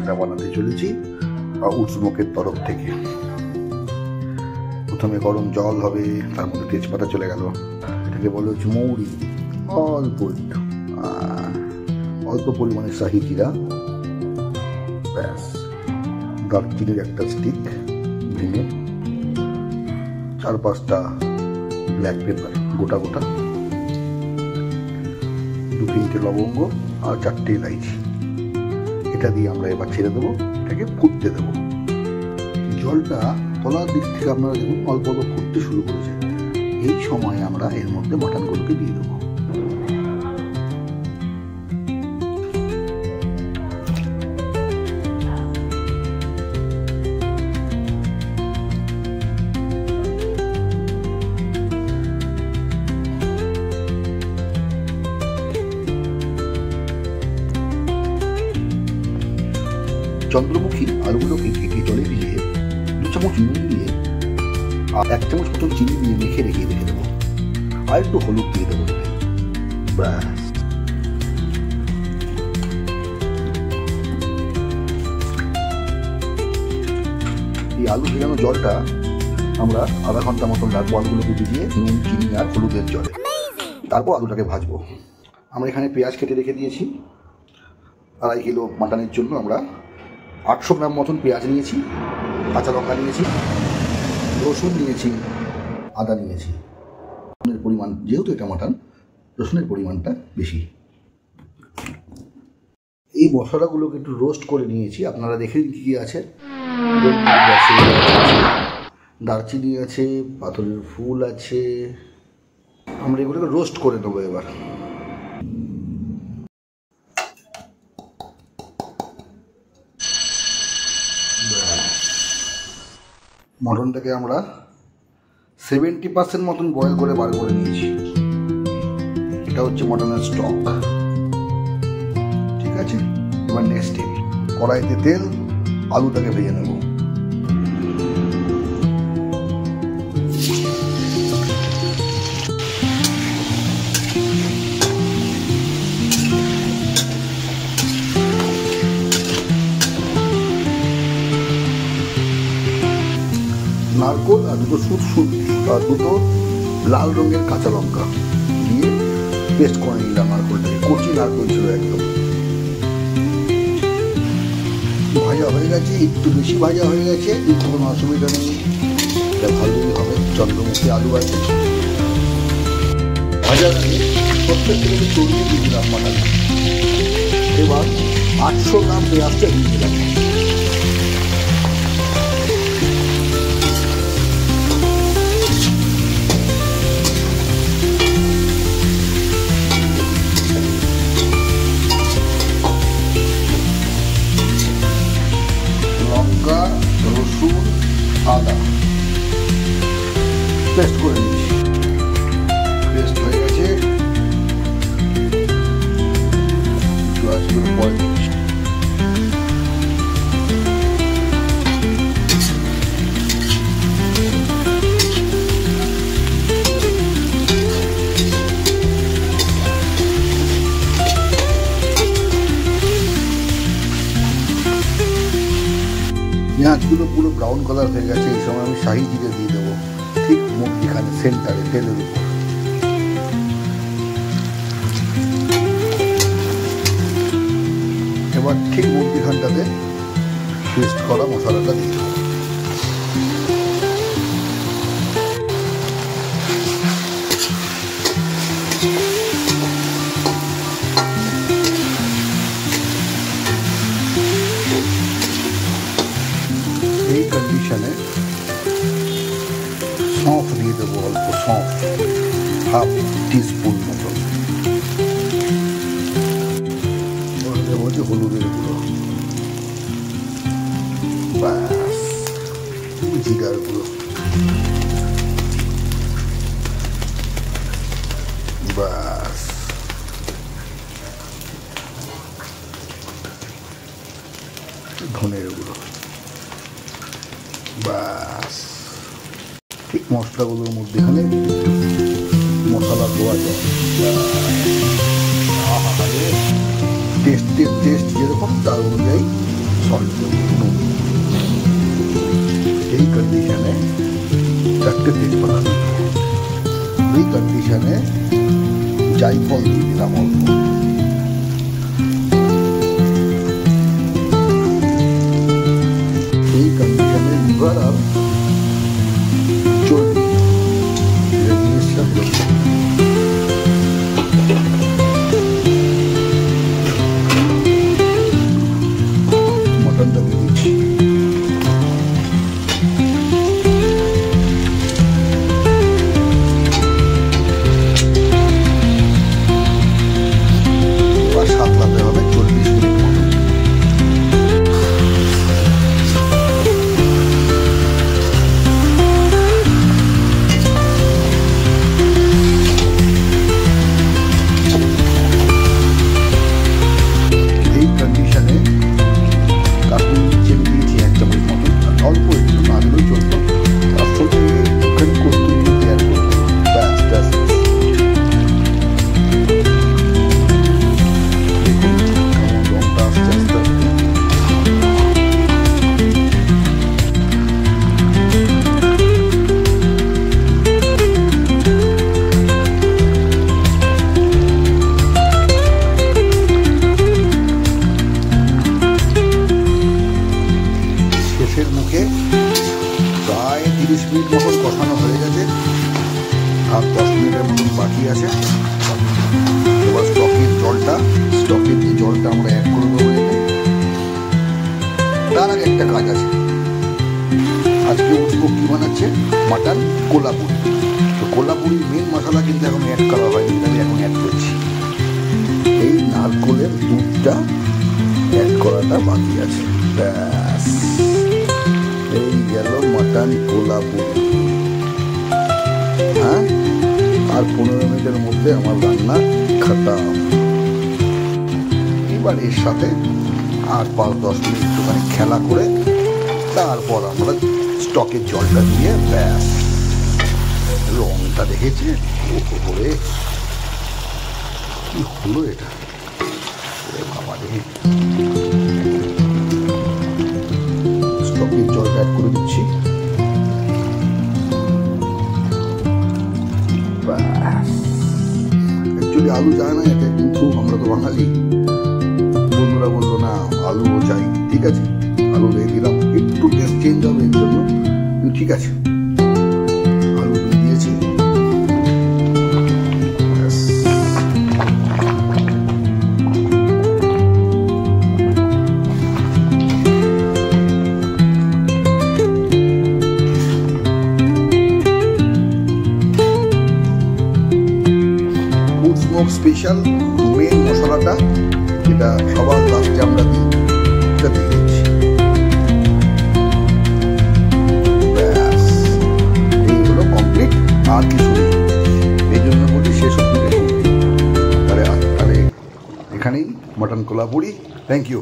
ঝোলটা বানাতে চলেছি উৎসমুখের তরফ থেকে। প্রথমে গরম জল হবে, তার মধ্যে তেজপাতা চলে গেল, এটাকে বলা হচ্ছে মৌরি, অল্প পরিমাণে শাহি জিরা, ব্যাস, দারচিনির একটা স্টিক ভেঙে, 4-5টা ব্ল্যাক পেপার গোটা গোটা, 2-3টে লবঙ্গ আর 4টে ইলাইচি। এটা দিয়ে আমরা এবার ছেড়ে দেবো, এটাকে ফুটতে দেবো। জলটা তলার দিক থেকে আপনারা দেখুন অল্প অল্প ফুটতে শুরু করেছে। এই সময় আমরা এর মধ্যে মাটনগুলোকে দিয়ে দেবো। চন্দ্রমুখী আলুগুলোকে কেটে জলে ভিজিয়ে 2 চামচ নুন দিয়ে আর 1 চামচ মতন চিনি দিয়ে মেখে রেখে দেবো, আর একটু হলুদ দিয়ে দেবো। ব্যাস, এই আলু ভেজানো জলটা আমরা আধা ঘন্টা মতন রাখবো আলুগুলোকে ভিজিয়ে নুন, চিনি আর হলুদের জলে। তারপর আলুটাকে ভাজবো। আমরা এখানে পেঁয়াজ কেটে রেখে দিয়েছি। 2.5 কিলো মাটনের জন্য আমরা 800 গ্রাম মতন পেঁয়াজ নিয়েছি, কাঁচা লঙ্কা নিয়েছি, রসুন নিয়েছি, আদা নিয়েছি। রসুনের পরিমাণ, যেহেতু এটা মাটন, রসুনের পরিমাণটা বেশি। এই মশলাগুলোকে একটু রোস্ট করে নিয়েছি। আপনারা দেখে নিন কী কী আছে। দারচিনি আছে, পাথরের ফুল আছে। আমরা এগুলোকে রোস্ট করে নেবো এবার। মটনটাকে আমরা 70% মতন বয়েল করে বার করে নিয়েছি। এটা হচ্ছে মটনের স্টক। ঠিক আছে, এবার নেক্সট স্টেপ, কড়াইতে তেল, আলুটাকে ভেজে নেব। নারকোল আর 2 লাল রঙের কাঁচা লঙ্কা দিয়ে পেস্ট করে নিলাম। নারকোলটাকে কচি নারকোল ছিল একদম। ভাজা হয়ে গেছে, একটু বেশি ভাজা হয়ে গেছে, কিন্তু কোনো অসুবিধা নেই, এটা ভালোই হবে। চন্দ্রমুখী আলু আছে ভাজা দিয়ে প্রত্যেকটাকে চড়িয়ে দিয়ে দিলাম মাটন। এবার 800 গ্রাম পেঁয়াজটা দিয়ে দিলাম। রসুন, আদা পেস্ট করে নিচ্ছি। পেস্ট হয়ে গেছে, পরে দিচ্ছি। পেঁয়াজগুলো পুরো ব্রাউন কালার হয়ে গেছে। এই সময় আমি শাহি জিরে দিয়ে দেবো, ঠিক মধ্যখানে সেন্টারে তেলের উপর। এবার ঠিক মধ্যখানটাতে পেস্ট করা মশলাটা দিয়ে দেবো। এই কন্ডিশনে সৌঁফ দিয়ে দেবো, অল্প সৌঁফ, 1/2 টিস্পুন মতো। দেবো যে হলুদের গুঁড়ো, ব্যাস, জিরার গুঁড়ো, ব্যাস, ধনের গুঁড়ো, ব্যাস। ঠিক মশলাগুলোর মধ্যে এখানে মশলা দেওয়া যায়। টেস্ট যেরকম তার অনুযায়ী সল্ট নুন। এই কন্ডিশনে 4টে তেজপাতা, এই কন্ডিশনে জায়ফল দিয়ে দিলাম অল্প, এই কন্ডিশনে লিভার আর চর্বি জিনিসটা মটনটা দিয়ে দিচ্ছি। সাতলাতে হবে 40 মিনিট মতো। এই কন্ডিশনে কাশ্মীরি চিলি দিয়েছি 1 চামচ মতন, অল্প একটু না দিলেও চলতো। তার সঙ্গে একটুখানি কস্তুরি মেথি অ্যাড করবো, ব্যাস ব্যাস। শেষের মুখে প্রায় 30 মিনিট মতন কষানো হয়ে গেছে, আর 10 মিনিটের মতন বাকি আছে। এবার স্টকের যে জলটা আমরা অ্যাড করে দেবো। তার আগে একটা কাজ আছে, আজকে উৎসব কি বানাচ্ছে, মাটন কোলাপুরি। তো কোলাপুরির মেন মশলা কিন্তু এখন অ্যাড করা হয়নি, আমি এখন অ্যাড করছি। এই নারকোলের দুধটা অ্যাড করাটা বাকি আছে, ব্যাস। এই গেল মাটন কোলাপুরি। হ্যাঁ, আর 15 মিনিটের মধ্যে আমার রান্না খতম। এবার এর সাথে আর 5-10 মিনিট একটুখানি খেলা করে তারপর আমরা স্টকের জলটা দিয়ে ব্যাস। রংটা দেখেছে ওপরে কি হলো এটা, বাবা দেখে। স্টকের জলটা অ্যাড করে দিচ্ছি, ব্যাস। অ্যাকচুয়ালি আলু যায় না এটা, কিন্তু আমরা তো বাঙালি, বন্ধুরা বললো না আলুও চাই, ঠিক আছে আলু দিয়ে দিলাম। একটু টেস্ট চেঞ্জ হবে এর জন্য, ঠিক আছে আলু দিয়ে দিয়েছি। স্মোক স্পেশাল মেন মশলাটা, যেটা সবার লাস্টে আমরা দিই, এটা দিয়ে দিচ্ছি। ব্যাস, এই হলো কমপ্লিট, আর কিছু নেই। এই জন্য বলি শেষ অব্দি দেখুন। তাহলে এখানেই মটন কোলাপুরি। Thank you.